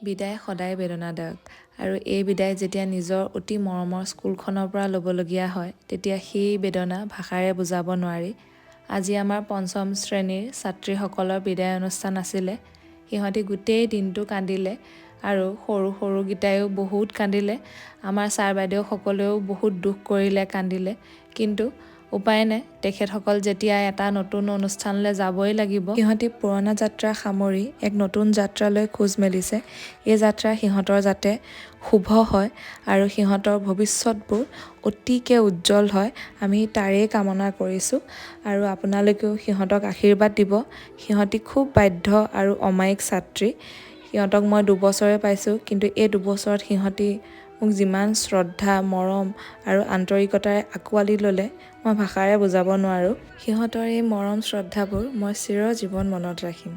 বিদায় সদায় বেদনাদায়ক আৰু এই বিদায় যেতিয়া নিজৰ অতি মৰমৰ স্কুলখনৰ পৰা ল'বলগীয়া হয় তেতিয়া সেই বেদনা ভাষাৰে বুজাব নোৱাৰি। আজি আমাৰ পঞ্চম শ্ৰেণীৰ ছাত্ৰীসকলৰ বিদায় অনুষ্ঠান আছিলে। সিহঁতি গোটেই দিনটো কান্দিলে আৰু সৰুকেইটায়ো বহুত কান্দিলে। আমাৰ ছাৰ বাইদেউসকলেও বহুত দুখ কৰিলে, কান্দিলে, কিন্তু উপায় নাই, তেখেতসকল যেতিয়া এটা নতুন অনুষ্ঠানলৈ যাবই লাগিব। সিহঁতি পুৰণা যাত্ৰা সামৰি এক নতুন যাত্ৰালৈ খোজ মেলিছে। এই যাত্ৰা সিহঁতৰ যাতে শুভ হয় আৰু সিহঁতৰ ভৱিষ্যতবোৰ অতিকে উজ্জ্বল হয়, আমি তাৰেই কামনা কৰিছোঁ। আৰু আপোনালোকেও সিহঁতক আশীৰ্বাদ দিব। সিহঁতি খুব বাধ্য আৰু অমায়িক ছাত্ৰী। সিহঁতক মই 2 বছৰে পাইছোঁ, কিন্তু এই 2 বছৰত সিহঁতি মোক যিমান শ্ৰদ্ধা, মৰম আৰু আন্তৰিকতাৰে আঁকোৱালি ল'লে মই ভাষাৰে বুজাব নোৱাৰোঁ। সিহঁতৰ এই মৰম শ্ৰদ্ধাবোৰ মই চিৰজীৱন মনত ৰাখিম।